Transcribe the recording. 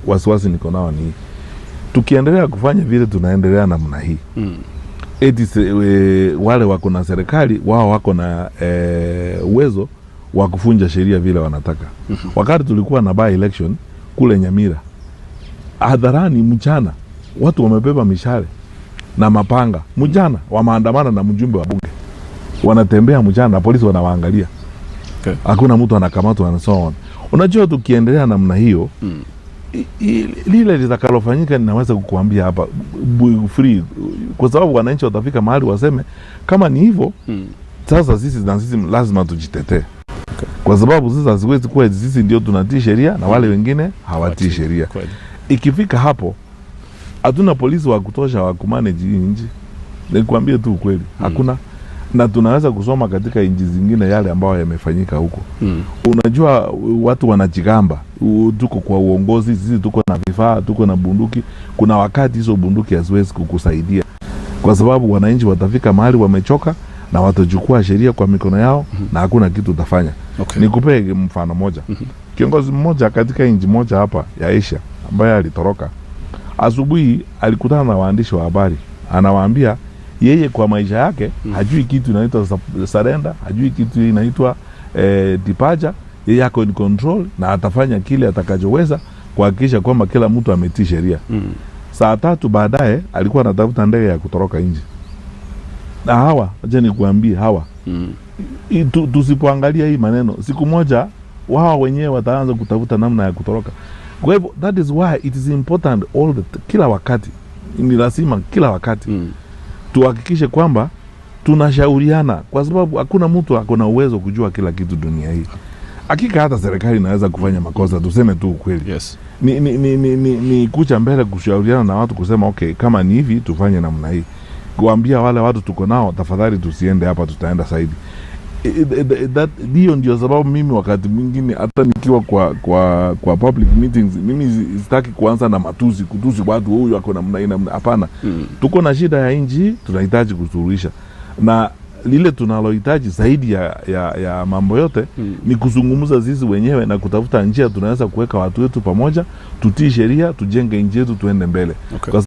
wasiwasi niko nao ni tukiendelea kufanya vile tunaendelea namna hii. Wale wako na serikali wao wako na uwezo wa kufunja sheria vile wanataka. Wakati tulikuwa na by election kule Nyamira, hadharani mchana watu wamebeba mishale na mapanga mchana, wamaandamana na mjumbe wa bunge, wanatembea mchana na polisi wanawaangalia. Hakuna mtu anakamatwa na so on. Unajua tukiendelea namna hiyo lile litakalofanyika ninaweza kukuambia hapa free, kwa sababu wananchi watafika mahali waseme kama ni hivyo sasa sisi lazima tujitetee. Kwa sababu sisi haziwezi kuwa sisi ndio tunatii sheria na wale wengine hawatii sheria. Ikifika hapo hatuna polisi wa kutosha wa kumanage nchi. Nikwambie tu ukweli, hakuna. Na tunaweza kusoma katika nchi zingine yale ambayo yamefanyika huko. Unajua watu wanajigamba tuko kwa uongozi, sisi tuko na vifaa, tuko na bunduki. Kuna wakati hizo bunduki haziwezi kukusaidia, kwa sababu wananchi watafika mahali wamechoka na watachukua sheria kwa mikono yao na hakuna kitu utafanya. Nikupe mfano moja. Kiongozi mmoja katika nchi moja hapa ya Asia ambaye alitoroka, asubuhi alikutana na waandishi wa habari, anawaambia yeye kwa maisha yake hajui kitu inaitwa surrender, hajui kitu inaitwa departure. Yeye yako in control na atafanya kile atakachoweza kuhakikisha kwamba kila mtu ametii sheria. Saa 3 baadaye alikuwa anatafuta ndege ya kutoroka nje. Na hawa, acha nikuambie hawa, tusipoangalia hii maneno, siku moja wao wenyewe wataanza kutafuta namna ya kutoroka. Kwa hivyo that is why it is important kila wakati, ni lazima kila wakati tuhakikishe kwamba tunashauriana, kwa sababu hakuna mtu akona uwezo kujua kila kitu dunia hii. Hakika hata serikali inaweza kufanya makosa, tuseme tu ukweli. Ni kucha mbele kushauriana na watu kusema okay, kama ni hivi tufanye namna hii. Kuambia wale watu tuko nao tafadhali tusiende hapa, tutaenda zaidi. Hiyo ndio sababu mimi wakati mwingine hata nikiwa kwa public meetings mimi sitaki kuanza na kutusi watu huyu wako namna. Hapana. Tuko na shida ya nchi, tunahitaji kusuluhisha. Na lile tunalohitaji zaidi ya mambo yote ni kuzungumza sisi wenyewe na kutafuta njia tunaweza kuweka watu wetu pamoja, tutii sheria, tujenge nchi yetu tuende mbele.